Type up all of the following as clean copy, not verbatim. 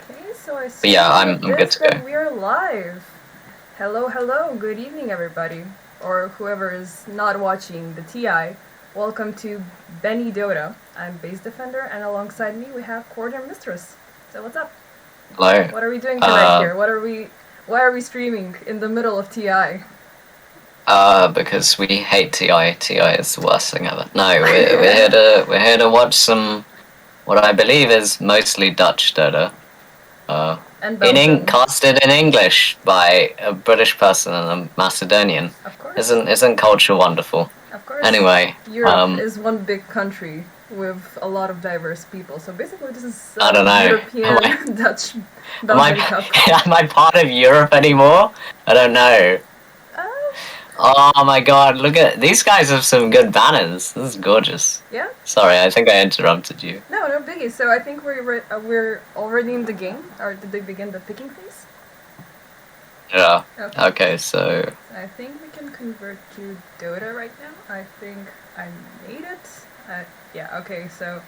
Okay, so I But yeah, see I'm with good this to go. that we're live. Hello, hello, good evening, everybody. Or whoever is not watching the TI. Welcome to BeNeDota. I'm Basedefender, and alongside me we have Quartermistress. So what's up? Hello. What are we doing tonight Uh, here? Why are we streaming in the middle of TI? because we hate TI. TI is the worst thing ever. No, we're here to watch some what I believe is mostly Dutch Dota. Uh, And Belgium. casted in English by a British person and a Macedonian. Of course. Isn't culture wonderful? Of course. Anyway, Europe is one big country with a lot of diverse people. So basically this is I don't know. European Dutch Am I Belgian Cup. am I part of Europe anymore? I don't know. Uh, Oh my god, look at these guys have some good banners. This is gorgeous. yeah? Sorry, I think I interrupted you. No, no biggie. So I think we're already in the game. Or did they begin the picking phase? Yeah. Okay. Okay, so I think we can convert to Dota right now. I think I made it. Yeah. Okay. So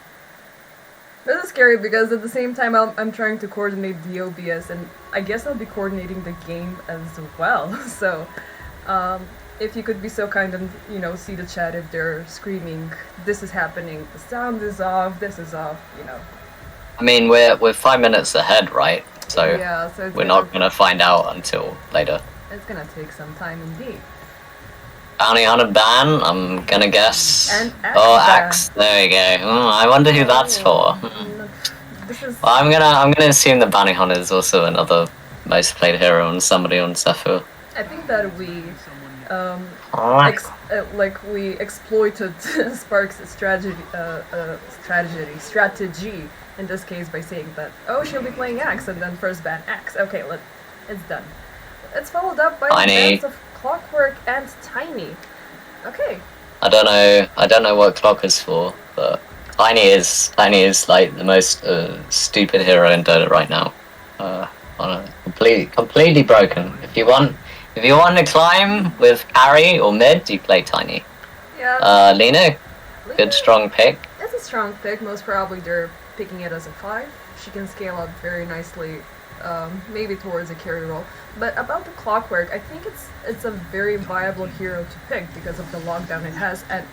this is scary because at the same time I'm trying to coordinate the OBS, and I guess I'll be coordinating the game as well. So if you could be so kind and see the chat if they're screaming, this is happening, the sound is off, this is off, I mean we're 5 minutes ahead, right? So yeah, so we're not gonna find out until later. It's gonna take some time indeed. Bounty Hunter ban, I'm gonna guess. And Axe Oh, ban. Axe. There we go. I wonder who that's for. This is Well, I'm gonna assume the Bounty Hunter is also another most played hero and somebody on Zephyr. I think that we Alright. we exploited Spark's strategy in this case by saying that, oh, she'll be playing Axe and then first ban Axe. Okay, it's done. It's followed up by the bans of Clockwork and Tiny. Okay. I don't know what Clock is for, but Tiny is like the most stupid hero in Dota right now. Completely broken. If you want to climb with carry or mid, you play Tiny. Yeah. Lena, good strong pick. It's a strong pick. Most probably they're picking it as a 5. She can scale up very nicely, maybe towards a carry role. But about the Clockwork, I think it's a very viable hero to pick because of the lockdown it has, and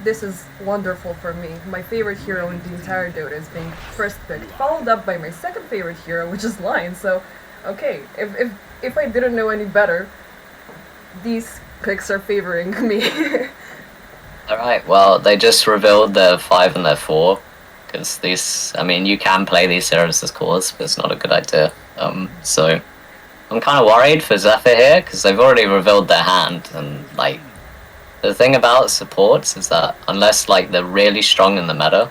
this is wonderful for me. My favorite hero in the entire Dota is being first picked, followed up by my second favorite hero, which is Lion. So, okay, if I didn't know any better, these picks are favoring me. Alright, well, they just revealed their 5 and their 4. Because these, I mean, you can play these heroes as cores, but it's not a good idea. So I'm kind of worried for Zephyr here, because they've already revealed their hand, and, like, the thing about supports is that unless, like, they're really strong in the meta,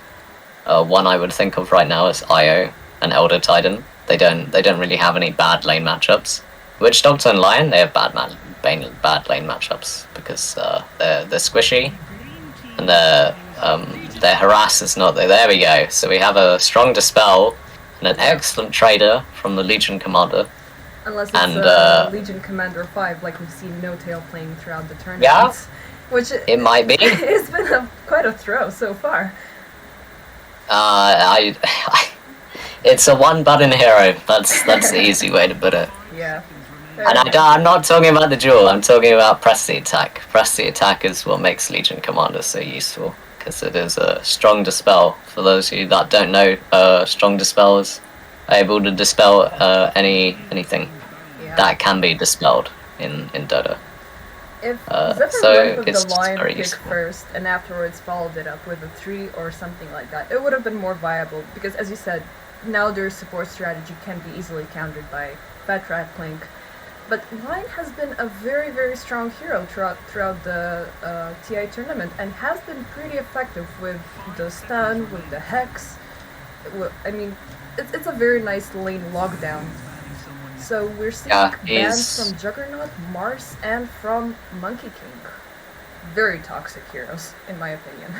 one I would think of right now is IO and Elder Titan. They don't really have any bad lane matchups. Witch Doctor and Lion, they have bad lane matchups, because they're squishy, and their harass is not there. There we go. So we have a strong Dispel and an excellent trader from the Legion Commander. Unless it's Legion Commander 5, like we've seen No Tail playing throughout the tournament. Yeah, which it might be. It's been quite a throw so far. It's a one-button hero. That's the easy way to put it. Yeah. And I'm not talking about the duel. I'm talking about press the attack. Press the attack is what makes Legion Commander so useful, because it is a strong dispel. For those of you that don't know, strong dispel is able to dispel anything that can be dispelled in Dota. If Zephyr went with the Lion pick useful first and afterwards followed it up with a 3 or something like that, it would have been more viable, because as you said, now their support strategy can be easily countered by Fat Rat Clink. But Lion has been a very, very strong hero throughout the TI tournament, and has been pretty effective with the stun, with the hex. I mean, it's a very nice lane lockdown. So we're seeing bans from Juggernaut, Mars, and from Monkey King. Very toxic heroes, in my opinion.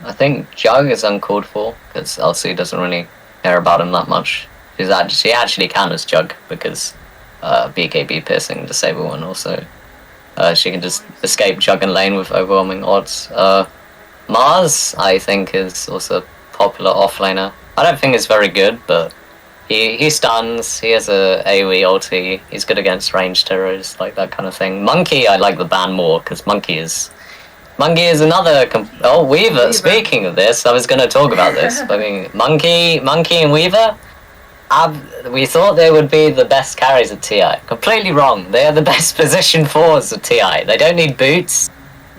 I think Jug is uncalled for, because LC doesn't really care about him that much. She actually can as Jug, because BKB piercing disable, and also she can just escape Jug and lane with overwhelming odds. Mars, I think, is also a popular offlaner. I don't think he's very good, but he stuns, he has a AoE ulti, he's good against ranged heroes, like that kind of thing. Monkey, I like the ban more, because Monkey is another... Weaver. Speaking of this, I was going to talk about this. I mean, Monkey and Weaver, we thought they would be the best carries at TI. Completely wrong. They are the best position 4s at TI. They don't need boots.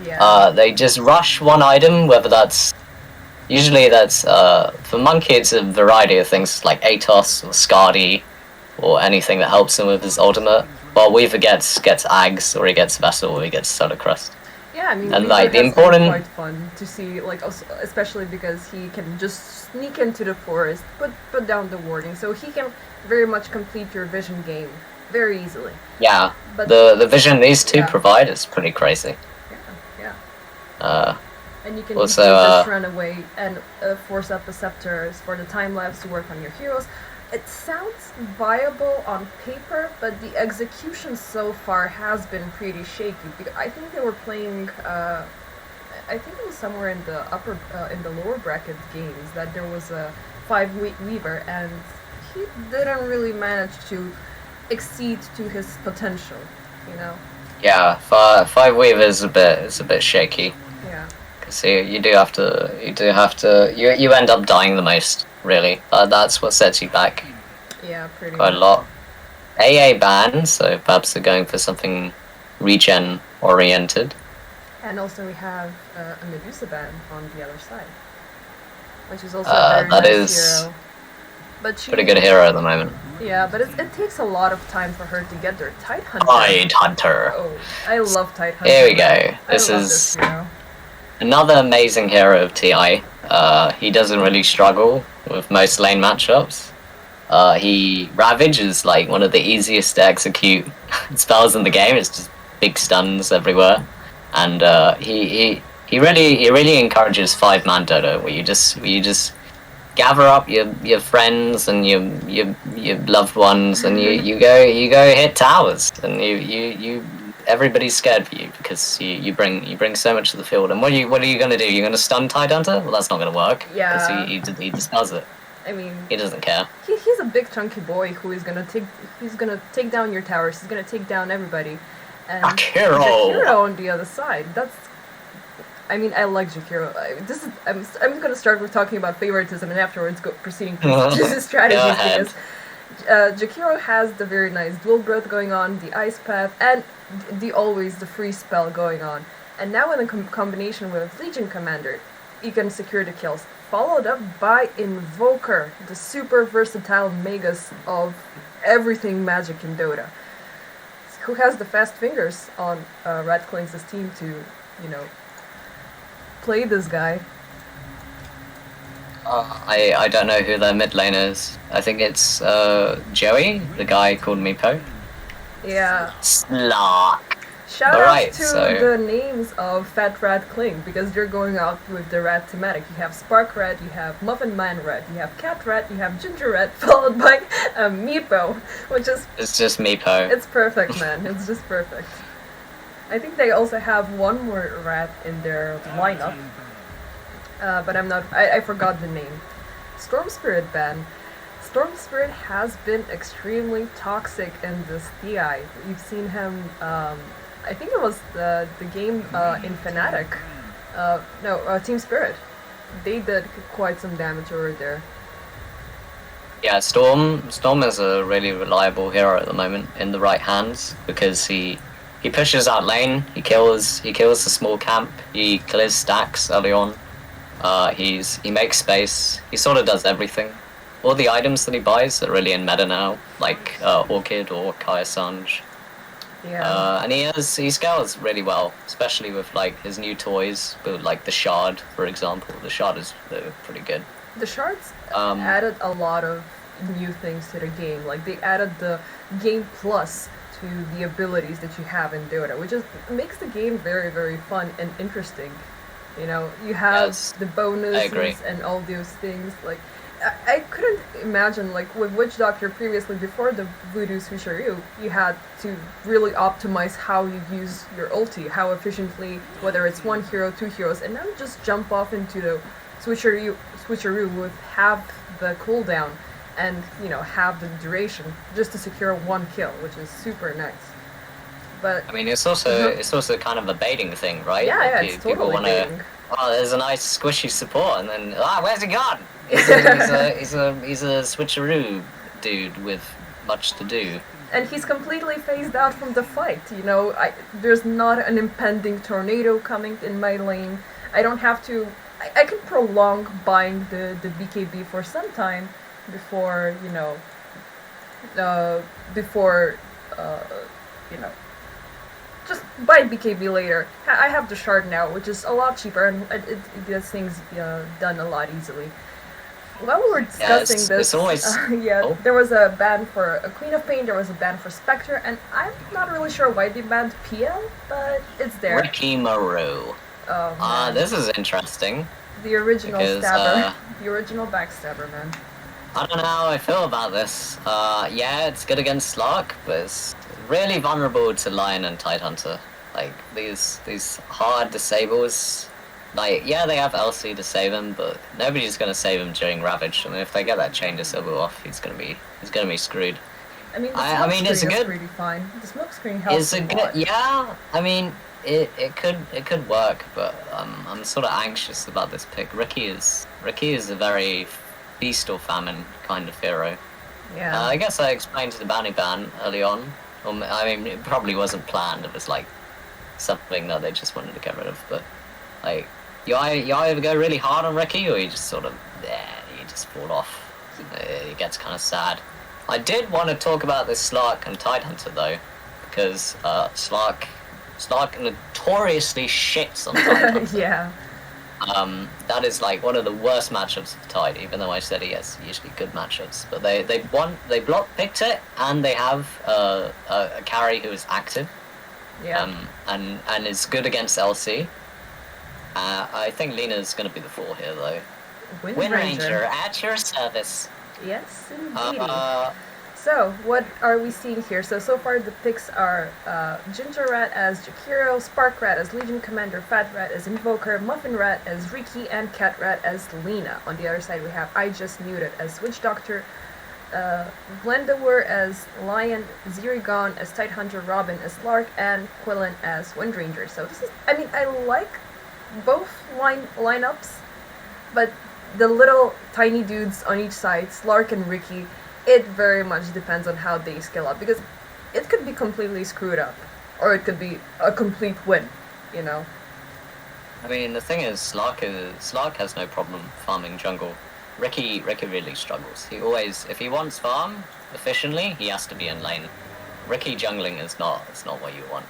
Yeah. They just rush one item, whether that's... Usually that's... for Monkey, it's a variety of things, like Atos or Skadi, or anything that helps him with his ultimate. While Weaver gets Ags, or he gets Vessel, or he gets Solar Crust. Yeah, I mean, and like the important, quite fun to see, like especially because he can just sneak into the forest, put down the warding, so he can very much complete your vision game very easily. Yeah, but the vision these two provide is pretty crazy. Yeah. And you can also just run away and force up the scepters for the time lapse to work on your heroes. It sounds viable on paper, but the execution so far has been pretty shaky. Because I think they were playing, I think it was somewhere in the in the lower bracket games that there was a 5-weaver, and he didn't really manage to exceed to his potential, you know. Yeah, 5-weaver is a bit shaky. Yeah. Because you end up dying the most. Really, that's what sets you back. Yeah, pretty quite much. a lot. AA ban, so perhaps they're going for something regen oriented. And also we have a Medusa ban on the other side, which is also a very nice hero. But pretty good hero at the moment. Yeah, but it takes a lot of time for her to get there. Tidehunter. Tidehunter. Oh, I love Tidehunter. Here we go. This is another amazing hero of TI. He doesn't really struggle with most lane matchups. Ravage is like one of the easiest to execute spells in the game. It's just big stuns everywhere, and he really encourages 5-man Dota, where you just gather up your friends and your loved ones, and you go hit towers, and you everybody's scared for you because you bring so much to the field. And what are you gonna do? You're gonna stun Tidehunter? Well, that's not gonna work. Yeah. Because he just does it. I mean, he doesn't care. He's a big chunky boy who is gonna take down your towers. He's gonna take down everybody. And Jakiro on the other side. I mean, I like Jakiro. I'm gonna start with talking about favoritism and afterwards proceeding to his strategies, because Jakiro has the very nice dual growth going on, the ice path, and always the free spell going on. And now in a combination with Legion Commander, you can secure the kills. Followed up by Invoker, the super versatile magus of everything magic in Dota, who has the fast fingers on Radclink's team to, you know, play this guy. I don't know who their mid lane is. I think it's Joey, the guy called Meepo. Yeah. Slark. Shout out to the names of Fat Rat Clink, because you're going out with the rat thematic. You have Spark Rat, you have Muffin Man Rat, you have Cat Rat, you have Ginger Rat, followed by Meepo, which is... It's just Meepo. It's perfect, man. It's just perfect. I think they also have one more rat in their lineup, but I forgot the name. Storm Spirit ban. Storm Spirit has been extremely toxic in this TI. You've seen him, I think it was the game in Fnatic. Team Spirit. They did quite some damage over there. Yeah, Storm is a really reliable hero at the moment in the right hands, because he pushes out lane, he kills the small camp, he clears stacks early on. He makes space, he sort of does everything. All the items that he buys are really in meta now, like Orchid or Kaya Sanj. Yeah. And he scales really well, especially with like his new toys, but like the Shard, for example. The Shard is pretty good. The Shards added a lot of new things to the game. Like they added the game plus to the abilities that you have in Dota, which makes the game very, very fun and interesting. You know, you have the bonuses and all those things. Like, I couldn't imagine, like, with Witch Doctor previously, before the Voodoo Switcheroo, you had to really optimize how you use your ulti, how efficiently, whether it's one hero, two heroes, and now you just jump off into the switcheroo with half the cooldown and, you know, half the duration, just to secure one kill, which is super nice. But I mean, it's also kind of a baiting thing, right? yeah, like, yeah, it's totally baiting. Oh, there's a nice squishy support, and then where's he gone? He's a switcheroo dude with much to do. And he's completely phased out from the fight. You know, there's not an impending tornado coming in my lane. I don't have to. I can prolong buying the BKB for some time before, you know, you know, just buy BKB later. I have the shard now, which is a lot cheaper, and it gets things done a lot easily. While we were discussing it's always... there was a ban for a Queen of Pain, there was a ban for Spectre, and I'm not really sure why they banned PL, but it's there. Ricky Moreau. Oh, this is interesting. The original stabber. The original backstabber, man. I don't know how I feel about this. Yeah, it's good against Slark, but it's really vulnerable to Lion and Tidehunter. Like, these hard disables. Like, yeah, they have LC to save him, but nobody's gonna save him during Ravage. I mean, if they get that chain disable off, he's gonna be screwed. I mean, it's pretty fine. The smoke screen helps a lot. Yeah, I mean, it could work, but I'm sort of anxious about this pick. Ricky is a very feast or famine kind of hero. Yeah. I guess I explained the bounty ban early on. I mean, it probably wasn't planned. It was like something that they just wanted to get rid of. But like, you either go really hard on Ricky, or you just sort of you just fall off. It gets kind of sad. I did want to talk about this Slark and Tidehunter though, because Slark notoriously shits on Tidehunter. Yeah. That is like one of the worst matchups of Tide, even though I said he has usually good matchups. But they block picked it, and they have a carry who is active. Yeah. And is good against LC. I think Lena's going to be the 4 here though. Wind Ranger at your service. Yes, indeed. So, what are we seeing here? So far the picks are Ginger Rat as Jakiro, Spark Rat as Legion Commander, Fat Rat as Invoker, Muffin Rat as Riki, and Cat Rat as Lena. On the other side we have I Just Muted as Witch Doctor, Glendower as Lion, Zirigon as Tidehunter, Robin as Lark, and Quillen as Wind Ranger. So this is, I mean, I like both lineups, but the little tiny dudes on each side, Slark and Riki, it very much depends on how they scale up, because it could be completely screwed up, or it could be a complete win, you know? I mean, the thing is, Slark has no problem farming jungle. Riki really struggles. He always, if he wants farm efficiently, he has to be in lane. Riki jungling is not what you want.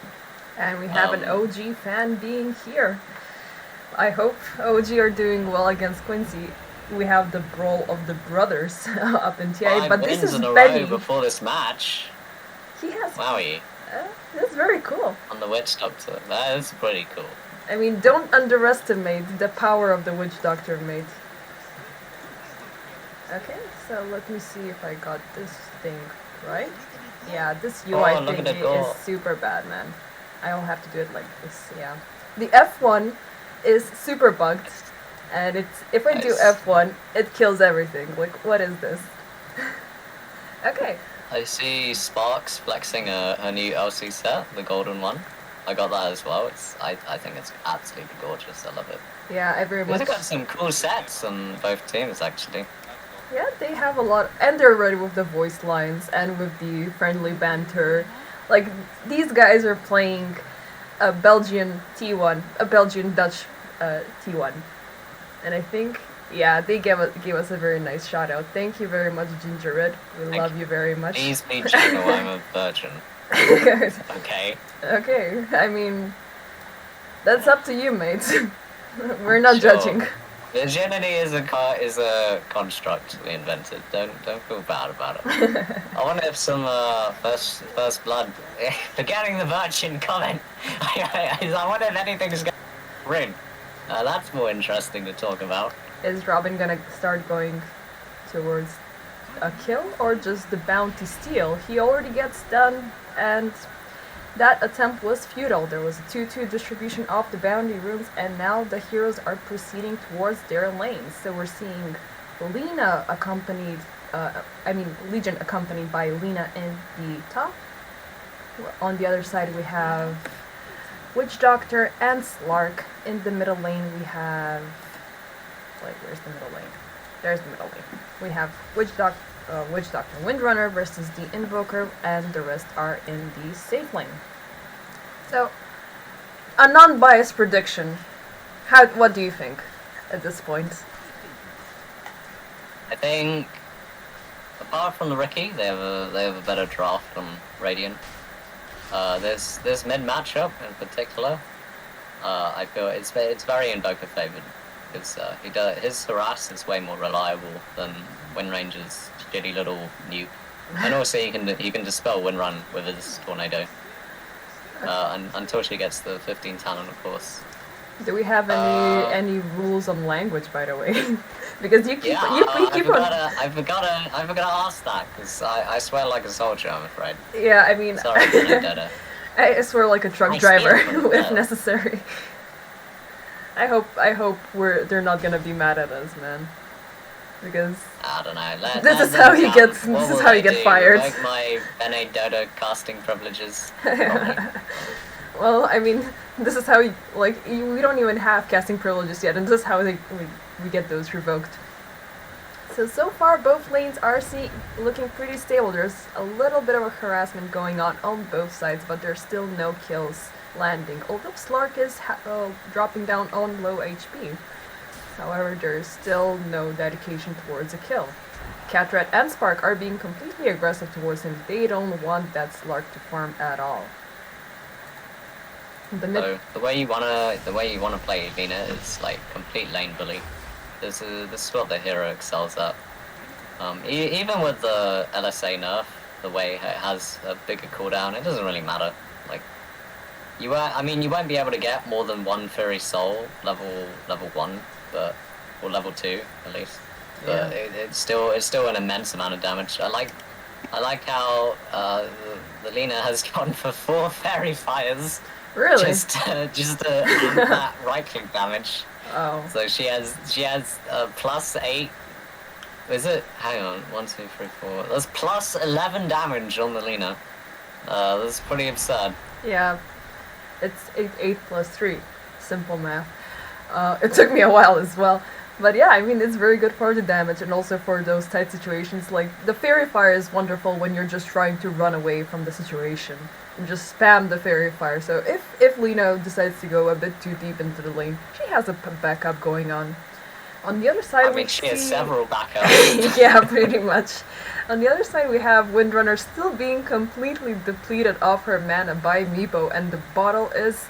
And we have an OG fan being here. I hope OG are doing well against Quincy. We have the brawl of the brothers up in TI, but this is Benny. Before this match. He has. Wowie. That's very cool. On the Witch Doctor, that is pretty cool. I mean, don't underestimate the power of the Witch Doctor, mate. Okay, so let me see if I got this thing right. Yeah, this UI thing is super bad, man. I'll have to do it like this, yeah. The F1 is super bugged, and if I do F1, it kills everything. Like, what is this? Okay. I see Sparks flexing a new LC set, the golden one. I got that as well. I think it's absolutely gorgeous. I love it. Yeah, I very much. They've got some cool sets on both teams, actually. Yeah, they have a lot, and they're ready with the voice lines and with the friendly banter. Like, these guys are playing a Belgian T1, a Belgian Dutch T1, and I think, yeah, they gave us a very nice shout out. Thank you very much, Ginger Red. We love you very much. Please be Gino, I'm a virgin. Good. Okay. Okay, I mean, that's up to you, mate. We're not judging. Virginity is a construct we invented. Don't feel bad about it. I want to have some first blood. Forgetting the virgin comment. I wonder if anything's going to ring. That's more interesting to talk about. Is Robin gonna start going towards a kill or just the bounty steal. He already gets done, and that attempt was futile. There was a 2-2 distribution of the bounty runes, and now the heroes are proceeding towards their lanes. So we're seeing Lina accompanied, Legion accompanied by Lina in the top. On the other side we have Witch Doctor and Slark. In the middle lane we have... where's the middle lane? There's the middle lane. We have Witch Doctor Windrunner versus the Invoker, and the rest are in the safe lane. So, a non-biased prediction. What do you think at this point? I think, apart from the Ricky, they have a better draft on Radiant. This mid matchup in particular, I feel it's very Invoker favored, because his harass is way more reliable than Windranger's shitty little nuke, and also he can dispel Windrun with his tornado. Until she gets the 15 talent, of course. Do we have any rules on language, by the way? Because you keep I forgot to ask that, because I swear like a soldier, I'm afraid. Yeah, I mean, sorry, BeNeDota. I swear like a truck driver if necessary. I hope they're not gonna be mad at us, man. Because I don't know. This is how you get fired. Like my BeNeDota casting privileges. Well, I mean, this is how we don't even have casting privileges yet, and this is how we get those revoked. So far, both lanes are looking pretty stable. There's a little bit of a harassment going on both sides, but there's still no kills landing. Although Slark is dropping down on low HP. However, there's still no dedication towards a kill. Catrat and Spark are being completely aggressive towards him. They don't want that Slark to farm at all. So the way you wanna play Vina is like complete lane bully. This is what the hero excels at. Even with the LSA nerf, the way it has a bigger cooldown, it doesn't really matter. Like you won't be able to get more than one Fairy Soul level 1, or level 2 at least. But it's still an immense amount of damage. I like how the Lina has gone for 4 Fairy Fires. Really? Just that right click damage. Oh. So she has +8. Is it? Hang on, 1, 2, 3, 4. That's +11 damage on the Lina. That's pretty absurd. Yeah, it's 8 plus 3. Simple math. It took me a while as well. But yeah, I mean, it's very good for the damage and also for those tight situations. Like, the Fairy Fire is wonderful when you're just trying to run away from the situation. And just spam the Fairy Fire. So if Lina decides to go a bit too deep into the lane, she has a backup going on. On the other side, she has several backups. Yeah, pretty much. On the other side, we have Windrunner still being completely depleted of her mana by Meepo, and the bottle is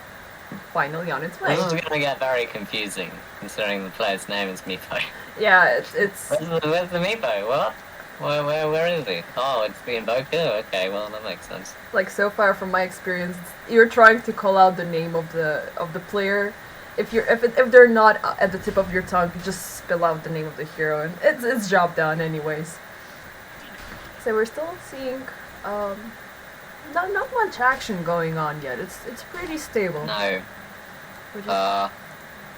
finally on its way. This is gonna get very confusing, considering the player's name is Meepo. Yeah, it's... Where's the Meepo? What? Where is he? Oh, it's the Invoker? Okay, well, that makes sense. Like, so far from my experience, you're trying to call out the name of the player. If they're not at the tip of your tongue, you just spill out the name of the hero, and it's job done anyways. So we're still seeing not much action going on yet. It's pretty stable. No. Which is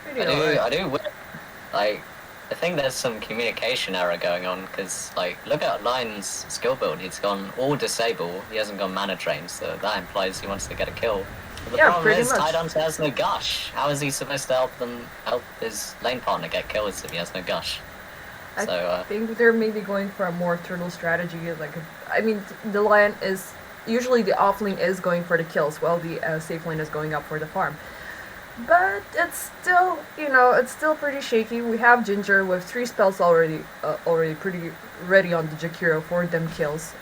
pretty alright. I think there's some communication error going on, because, like, look at Lion's skill build. He's gone all disable. He hasn't gone mana drain, so that implies he wants to get a kill. But the problem is, Tidance has no gush. How is he supposed to help his lane partner get kills if he has no gush? I think they're maybe going for a more turtle strategy. The Lion is... Usually the off lane is going for the kills, while the safe lane is going up for the farm. But it's still, it's still pretty shaky. We have Ginger with 3 spells already pretty ready on the Jakiro for them kills.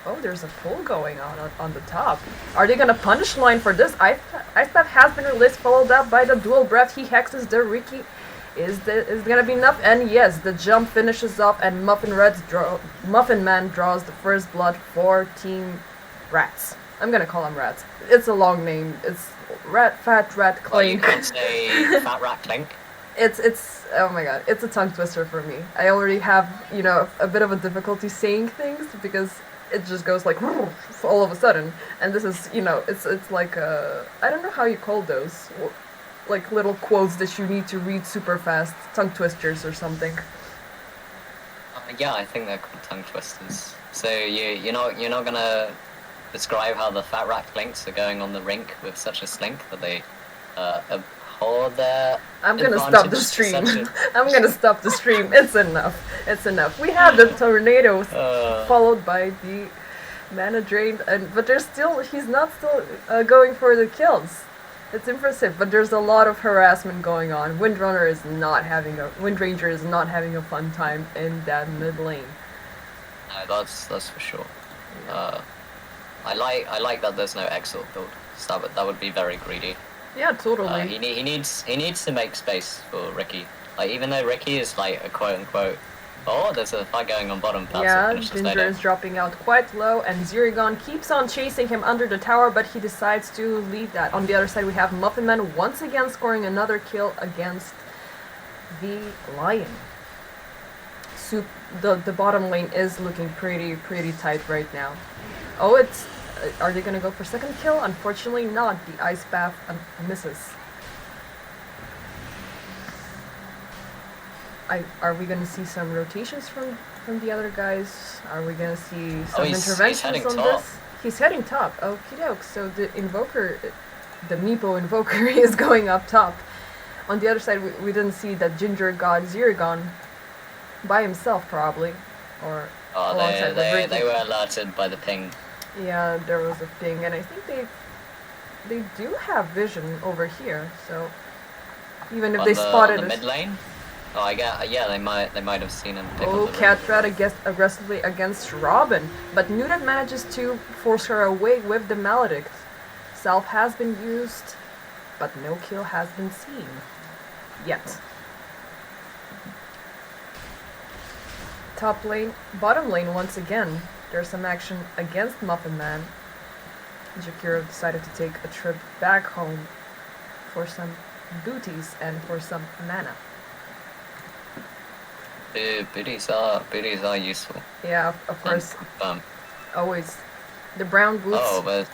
Oh, there's a pull going on the top. Are they gonna punish Line for this? Ice Path has been released, followed up by the dual breath. He hexes the Riki. Is gonna be enough? And yes, the jump finishes off, and Muffin Man draws the first blood for Team Rats. I'm gonna call them Rats. It's a long name. It's Fat Rat Clink. Well, you can't say Fat Rat Clink. It's oh my god, it's a tongue twister for me. I already have, you know, a bit of a difficulty saying things because it just goes like all of a sudden, and this is, you know, it's like I don't know how you call those, like little quotes that you need to read super fast, tongue twisters or something. Yeah, I think they're called tongue twisters. So you're not gonna describe how the fat rat clinks are going on the rink with such a slink that they abhor their. I'm gonna stop the stream. I'm gonna stop the stream. It's enough. It's enough. We have the tornadoes followed by the mana drain, but he's not still going for the kills. It's impressive, but there's a lot of harassment going on. Windranger is not having Windranger is not having a fun time in that mid lane. No, that's for sure. I like that there's no exort build. So that would be very greedy. Yeah, totally. He needs to make space for Ricky. Like, even though Ricky is like a quote unquote. Oh, there's a fight going on bottom. Yeah, Ginger is dropping out quite low, and Zirigon keeps on chasing him under the tower, but he decides to leave that. On the other side, we have Muffin Man once again scoring another kill against the Lion. The bottom lane is looking pretty tight right now. Oh, it's... are they gonna go for second kill? Unfortunately not. The Ice Bath misses. Are we gonna see some rotations from the other guys? Are we gonna see some interventions on this? He's heading top. Okie doke. So the Invoker, the Meepo Invoker is going up top. On the other side, we didn't see that Ginger got Zirigon by himself, probably. Or they were alerted by the ping. Yeah, there was a ping, and I think they do have vision over here. So even if they spotted us. Mid lane. Oh, yeah, they might have seen him. Oh, Catrat aggressively against Robin, but Nudet manages to force her away with the Maledict. Salve has been used, but no kill has been seen. Yet. Top lane, bottom lane once again. There's some action against Muffin Man. Jakiro decided to take a trip back home for some booties and for some mana. Booties are useful. Yeah, of course. Always. The brown boots. Oh, but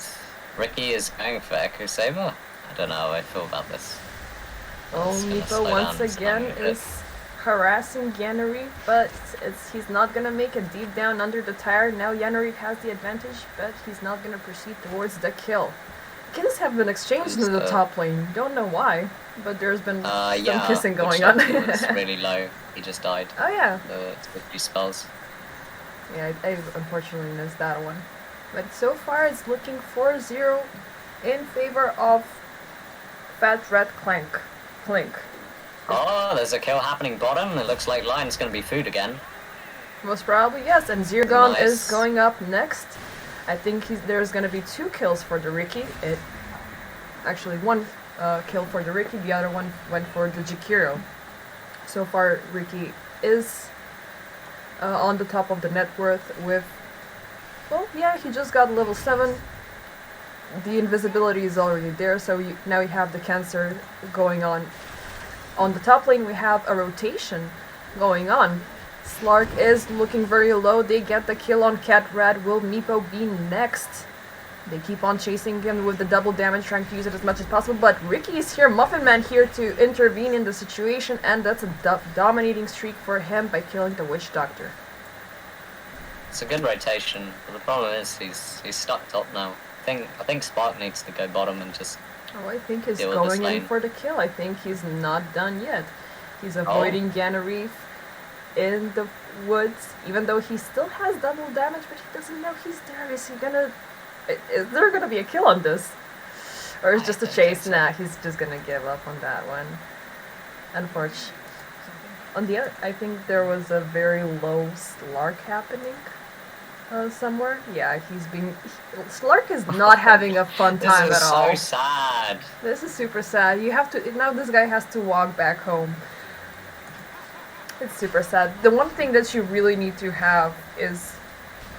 Ricky is going for Echo Saber? I don't know how I feel about this. Oh, Meepo once again is harassing Yannery, but he's not gonna make a deep down under the tire. Now Yannery has the advantage, but he's not gonna proceed towards the kill. Kills have been exchanged in the top lane. Don't know why, but there's been some kissing going on. It's really low. He just died. Oh yeah. The 3 spells. Yeah, I unfortunately missed that one. But so far it's looking 4-0 in favor of Fat Red Clink. Oh, there's a kill happening bottom. It looks like Lion's gonna be food again. Most probably, yes. And Zirgon is going up next. I think there's gonna be 2 kills for the Ricky. Actually, 1 kill for the Ricky, the other one went for the Jakiro. So far, Ricky is on the top of the net worth with... Well, yeah, he just got level 7. The invisibility is already there, so now we have the cancer going on. On the top lane, we have a rotation going on. Slark is looking very low. They get the kill on Catrat. Will Meepo be next? They keep on chasing him with the double damage, trying to use it as much as possible. But Ricky is here, Muffin Man here to intervene in the situation, and that's a dominating streak for him by killing the Witch Doctor. It's a good rotation, but the problem is he's stuck top now. I think Spark needs to go bottom and just... Oh, I think he's going in for the kill. I think he's not done yet. He's avoiding Yannery in the woods, even though he still has double damage, but he doesn't know he's there. Is there gonna be a kill on this? Or is just a chase? Nah, he's just gonna give up on that one. Unfortunately. On the other, I think there was a very low Slark happening somewhere. Yeah, Slark is not having a fun time at all. This is so sad. This is super sad. Now this guy has to walk back home. It's super sad. The one thing that you really need to have is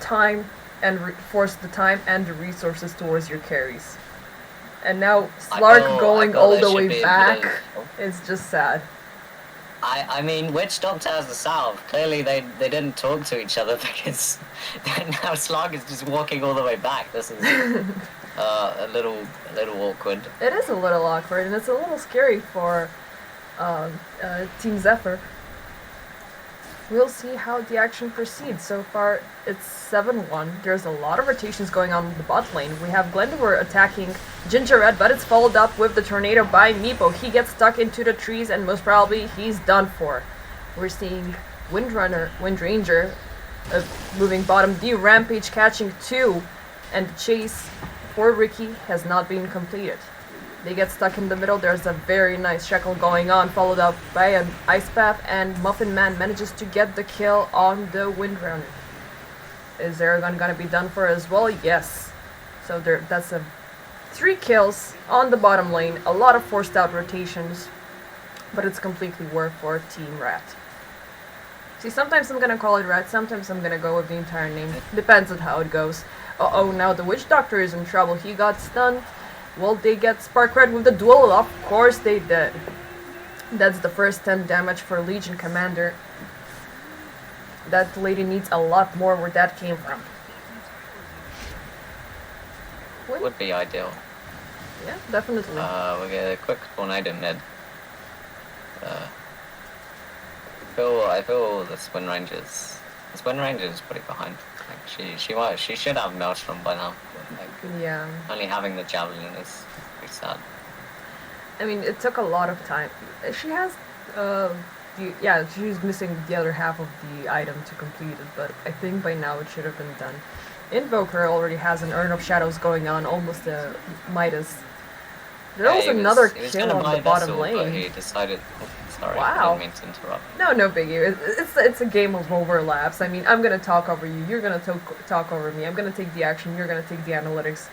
time and force the time and the resources towards your carries. And now Slark going all the way back is just sad. I mean, Witch Doctor has the salve. Clearly, they didn't talk to each other because now Slug is just walking all the way back. This is a little awkward. It is a little awkward, and it's a little scary for Team Zephyr. We'll see how the action proceeds. So far, it's 7-1. There's a lot of rotations going on in the bot lane. We have Glendower attacking Ginger Red, but it's followed up with the tornado by Meepo. He gets stuck into the trees, and most probably he's done for. We're seeing Windranger moving bottom D, Rampage catching 2, and the chase for Ricky has not been completed. They get stuck in the middle. There's a very nice Shackle going on, followed up by an Ice Path, and Muffin Man manages to get the kill on the Windrunner. Is Zeragon gonna be done for as well? Yes. So that's 3 kills on the bottom lane. A lot of forced out rotations, but it's completely worth for Team Rat. See, sometimes I'm gonna call it Rat, sometimes I'm gonna go with the entire name. Depends on how it goes. Uh-oh, now the Witch Doctor is in trouble. He got stunned. Will they get Spark Red with the duel? Of course they did. That's the first 10 damage for Legion Commander. That lady needs a lot more where that came from. Would be ideal. Yeah, definitely. We get a quick tornado mid. I feel this Windranger is pretty behind. Like she should have Maelstrom by now. But like, yeah. Only having the Javelin is pretty sad. I mean, it took a lot of time. She has, she's missing the other half of the item to complete it, but I think by now it should have been done. Invoker already has an Urn of Shadows going on, almost a Midas. There was another kill on the bottom lane. But he decided. Sorry, wow. I didn't mean to interrupt. No biggie. It's a game of overlaps. I mean, I'm gonna talk over you. You're gonna talk over me. I'm gonna take the action. You're gonna take the analytics.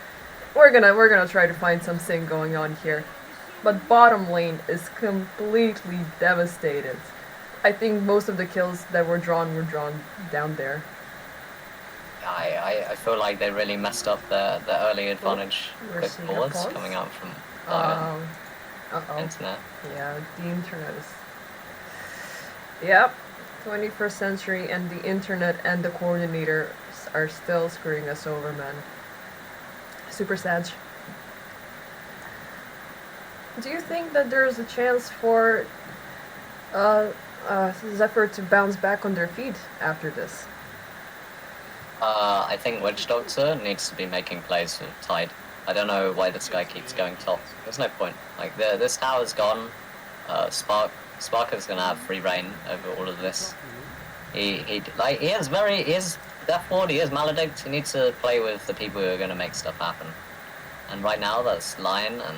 We're gonna try to find something going on here. But bottom lane is completely devastated. I think most of the kills that were drawn down there. I feel like they really messed up the early advantage. Quick pause coming out from internet. Yeah, the internet is... Yep, 21st century, and the internet and the coordinator are still screwing us over, man. Super sad. Do you think that there's a chance for Zephyr to bounce back on their feet after this? I think Witch Doctor needs to be making plays for Tide. I don't know why this guy keeps going top. There's no point. Like this tower's gone. Sparker's gonna have free reign over all of this. He is Death Ward, he is Maledict. He needs to play with the people who are gonna make stuff happen. And right now that's Lion and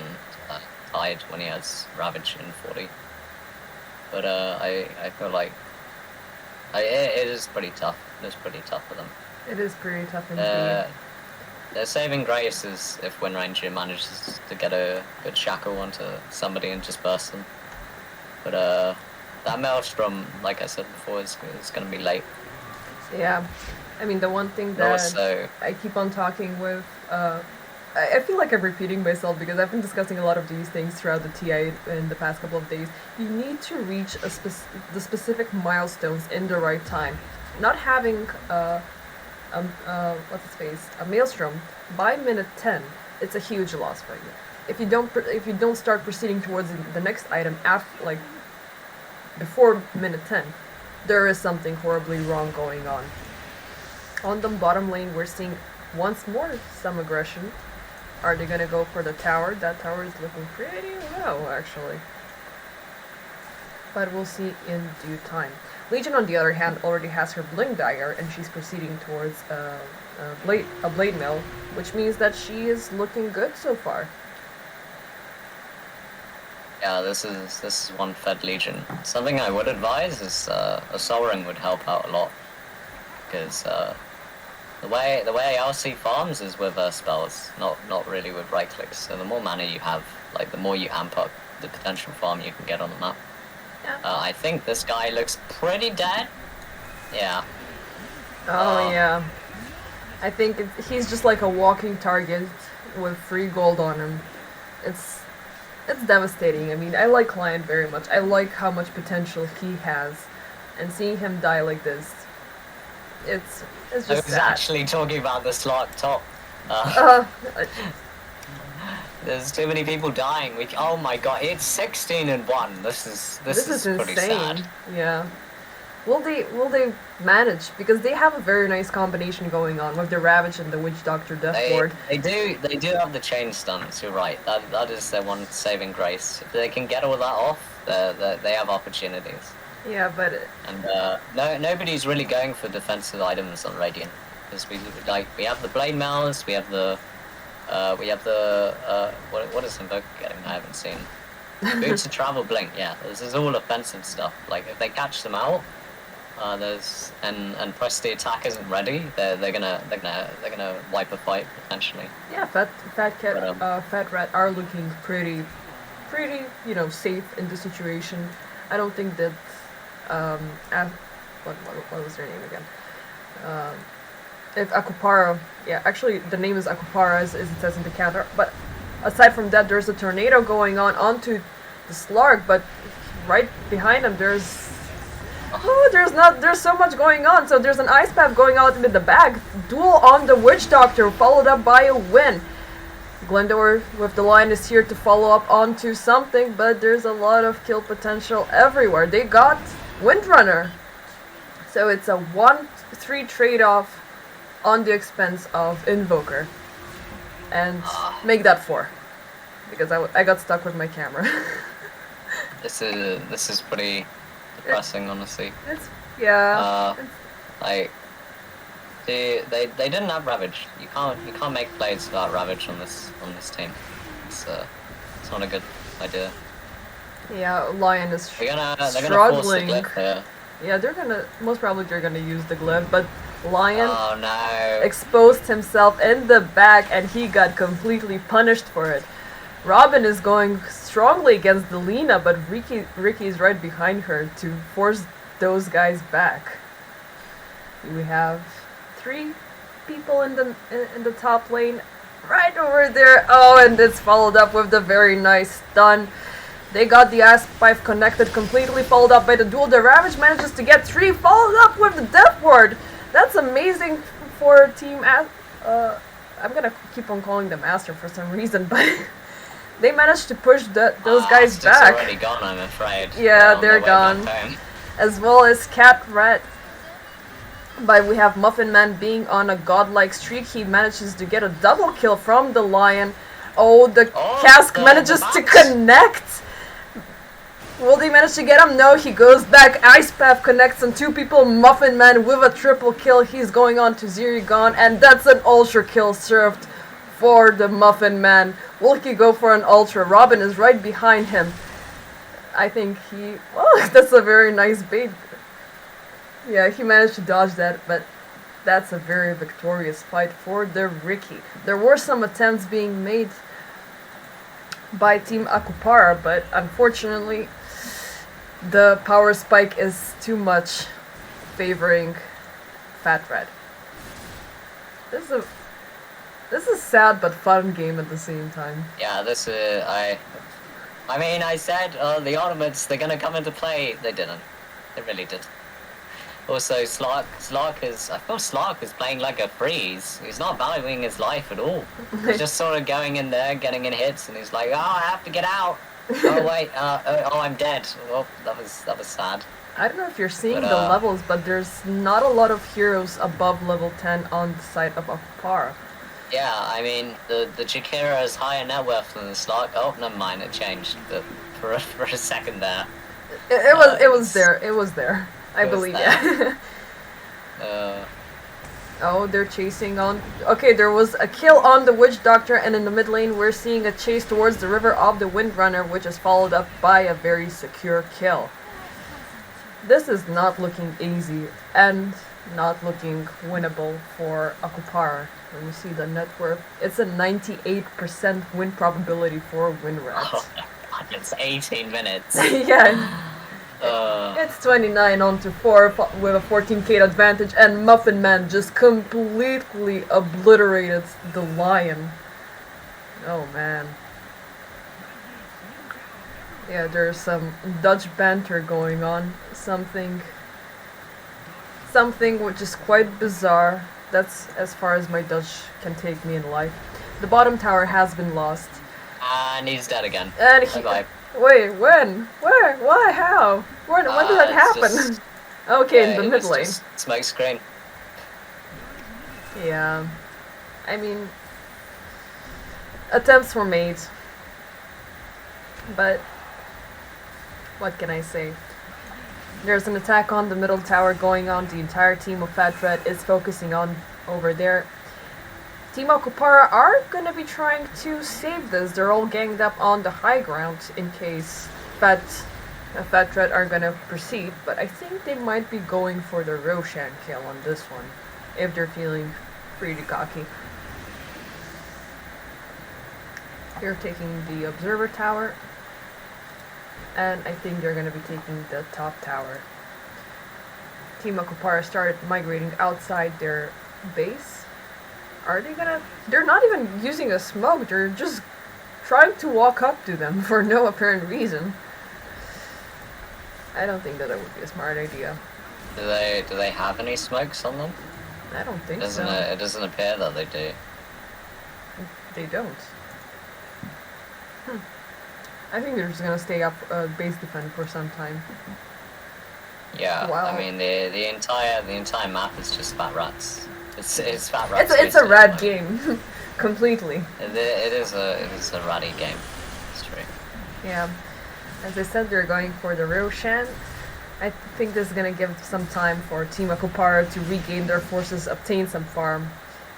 Tide when he has Ravage in 40. But I feel like it is pretty tough. It's pretty tough for them. It is pretty tough indeed. Their saving grace is if Windranger manages to get a good shackle onto somebody and just burst them. But that Maelstrom, like I said before, is going to be late. Yeah, I mean the one thing that also, I keep on talking with, I feel like I'm repeating myself because I've been discussing a lot of these things throughout the TI in the past couple of days. You need to reach the specific milestones in the right time. Not having a Maelstrom by minute 10, it's a huge loss for you. If you don't start proceeding towards the next item after before minute 10, there is something horribly wrong going on. On the bottom lane, we're seeing once more some aggression. Are they gonna go for the tower? That tower is looking pretty low, actually. But we'll see in due time. Legion, on the other hand, already has her Blink Dagger, and she's proceeding towards a Blade Mill, which means that she is looking good so far. Yeah, this is one fed Legion. Something I would advise is a Soul Ring would help out a lot, because the way LC farms is with spells, not really with right clicks. So the more mana you have, like the more you amp up the potential farm you can get on the map. Yeah. I think this guy looks pretty dead. Yeah. Oh yeah. I think he's just like a walking target with free gold on him. It's devastating. I mean, I like Lion very much. I like how much potential he has, and seeing him die like this, it's just I was sad. actually talking about the slot top. There's too many people dying. Oh my god, it's 16-1. This is pretty insane. sad. Yeah. Will they manage? Because they have a very nice combination going on with the Ravage and the Witch Doctor Death Ward. They do have the chain stunts. You're right. That is their one saving grace. If they can get all that off, they have opportunities. Yeah, but and nobody's really going for defensive items on Radiant because we have the blade mails, we have the what is Invoker getting? I haven't seen. Boots of Travel Blink. Yeah, this is all offensive stuff. Like if they catch them out. And press the attack isn't ready. They're gonna wipe a fight potentially. Yeah, Fat Rat are looking pretty, safe in the situation. I don't think that what was their name again? If Akupara, yeah, actually the name is Akupara as it says in the counter. But aside from that, there's a tornado going on onto the Slark, but right behind him there's there's so much going on. So there's an ice path going out with the bag. Duel on the Witch Doctor, followed up by a win. Glendor with the line is here to follow up onto something, but there's a lot of kill potential everywhere. They got Windrunner. So it's a 1-3 trade-off on the expense of Invoker. And make that 4. Because I got stuck with my camera. This is pretty depressing, honestly. It's like they didn't have Ravage. You can't make plays without Ravage on this team. It's not a good idea. Yeah, Lion is they're gonna force the glyph here. Yeah, most probably they're gonna use the glyph, but Lion no. exposed himself in the back and he got completely punished for it. Robin is going strongly against the Lina, but Ricky's right behind her to force those guys back. We have 3 people in the top lane, right over there. Oh, and it's followed up with the very nice stun. They got the Asp Pipe connected completely, followed up by the duel. The Ravage manages to get 3, followed up with the Death Ward. That's amazing for Team I'm gonna keep on calling them Master for some reason, but they managed to push those guys back. It's already gone, I'm afraid. Yeah, they're gone. As well as Cat Rat. But we have Muffin Man being on a godlike streak. He manages to get a double kill from the Lion. Oh, the cask manages to connect. Will they manage to get him? No, he goes back. Ice Path connects on 2 people. Muffin Man with a triple kill. He's going on to Zirigon, and that's an ultra kill served for the Muffin Man. Will he go for an ultra? Robin is right behind him. I think that's a very nice bait. Yeah, he managed to dodge that, but that's a very victorious fight for the Ricky. There were some attempts being made by Team Akupara, but unfortunately the power spike is too much favoring Fat Red. This is a sad but fun game at the same time. Yeah, this is I mean, I said the Ultimates, they're gonna come into play. They didn't. They really did. Also, Slark is... I feel Slark is playing like a freeze. He's not valuing his life at all. He's just sort of going in there, getting in hits, and he's like, oh, I have to get out. Oh, wait, oh, I'm dead. Well, that was sad. I don't know if you're seeing the levels, but there's not a lot of heroes above level 10 on the side of Akupara. Yeah, I mean, the Jakira is higher net worth than the Slark. Oh, never mind, it changed. But for a second there. It was there. I believe, yeah. Oh, they're chasing on... Okay, there was a kill on the Witch Doctor, and in the mid lane we're seeing a chase towards the River of the Windrunner, which is followed up by a very secure kill. This is not looking easy, and not looking winnable for Akupara. When you see the net worth, it's a 98% win probability for Winrat. Oh, God, it's 18 minutes. Yeah. It's 29 onto 4 with a 14k advantage, and Muffin Man just completely obliterated the Lion. Oh man. Yeah, there's some Dutch banter going on. Something which is quite bizarre. That's as far as my Dutch can take me in life. The bottom tower has been lost. And he's dead again. And he... Bye-bye. Wait, when? Where? Why? How? When did that happen? Just, okay, in the mid lane. Smoke screen. Yeah. I mean, attempts were made. But what can I say? There's an attack on the middle tower going on. The entire team of Fat Red is focusing on over there. Team Akupara are gonna be trying to save this. They're all ganged up on the high ground in case Fat Red are gonna proceed. But I think they might be going for the Roshan kill on this one, if they're feeling pretty cocky. They're taking the observer tower. And I think they're gonna be taking the top tower. Team Akupara started migrating outside their base. Are they gonna... They're not even using a smoke, they're just trying to walk up to them for no apparent reason. I don't think that would be a smart idea. Do they have any smokes on them? I don't think so. It doesn't appear that they do. They don't. I think they're just gonna stay up base defend for some time. Yeah, wow. I mean the entire map is just fat rats. It's fat rats. It's a rat game, completely. It is a ratty game. It's true. Yeah, as I said, they're going for the Roshan. I think this is gonna give some time for Team Akupara to regain their forces, obtain some farm.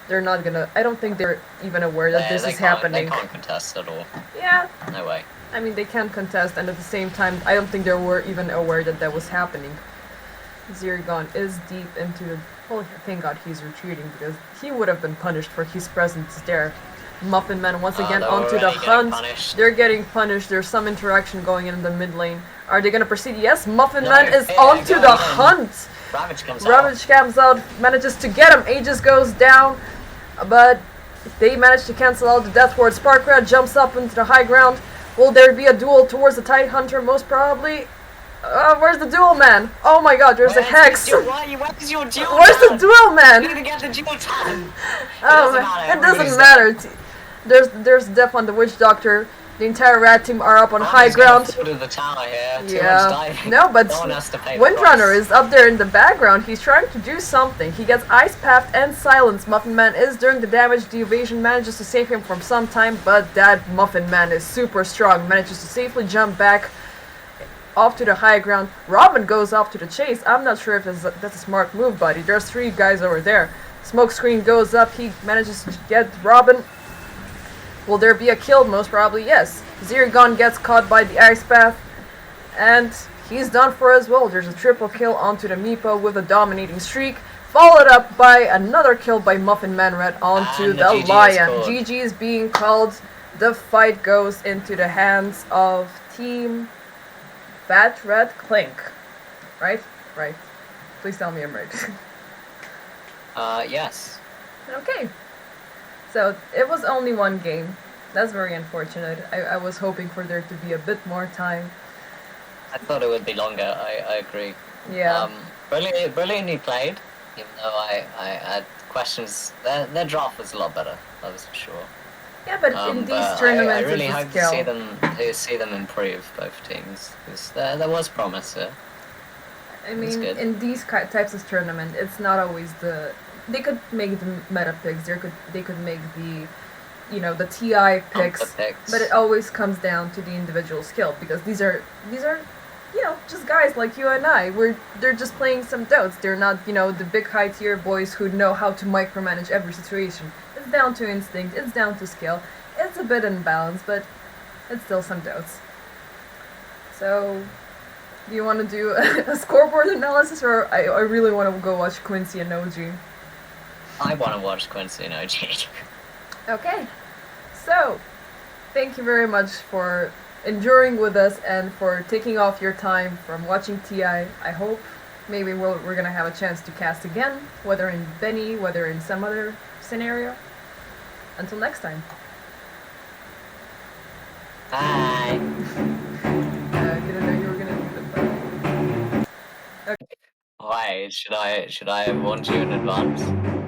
They're not gonna. I don't think they're even aware that this is happening. They can't contest at all. Yeah. No way. I mean, they can't contest, and at the same time, I don't think they were even aware that that was happening. Zirgon is deep into the... Well, thank God he's retreating, because he would have been punished for his presence there. Muffin Man once again onto the hunt. They're getting punished. There's some interaction going in the mid lane. Are they gonna proceed? Yes, Muffin Man is onto the hunt! Ravage comes out, manages to get him. Aegis goes down, but they manage to cancel out the death ward. Sparkrat jumps up into the high ground. Will there be a duel towards the Tide Hunter? Most probably. Where's the duel man? Oh my god, there's a hex! Where's your duel Where's the duel man? You need to get the duel time! It doesn't matter. There's death on the Witch Doctor. The entire rat team are up on high ground. The tower here. Yeah. No, but Windrunner is up there in the background. He's trying to do something. He gets Ice Path and Silence. Muffin Man is doing the damage. The evasion manages to save him from some time, but that Muffin Man is super strong. Manages to safely jump back off to the high ground. Robin goes off to the chase. I'm not sure if that's a smart move, buddy. There's 3 guys over there. Smoke screen goes up. He manages to get Robin. Will there be a kill? Most probably, yes. Zirgon gets caught by the Ice Path, and he's done for as well. There's a triple kill onto the Meepo with a dominating streak, followed up by another kill by Muffin Man Red onto the Lion. GG is being called. The fight goes into the hands of Team Fat Red Clink. Right? Right. Please tell me I'm right. Yes. Okay. So, it was only 1 game. That's very unfortunate. I was hoping for there to be a bit more time. I thought it would be longer, I agree. Yeah. Brilliantly played, even though I had questions. Their draft was a lot better, that was for sure. Yeah, but in these tournaments, I really hope to see them improve, both teams, because there was promise here. I mean, in these types of tournament, it's not always the... They could make the meta picks. They could make the, the TI picks, but it always comes down to the individual skill, because these are just guys like you and I. They're just playing some dotes. They're not the big high tier boys who know how to micromanage every situation. It's down to instinct. It's down to skill. It's a bit imbalanced, but it's still some dotes. So, do you want to do a scoreboard analysis, or I really want to go watch Quincy and OG? I want to watch Quincy and OG. Okay, so thank you very much for enduring with us and for taking off your time from watching TI. I hope maybe we're gonna have a chance to cast again, whether in Benny, whether in some other scenario. Until next time. Bye. Why should I warn you in advance?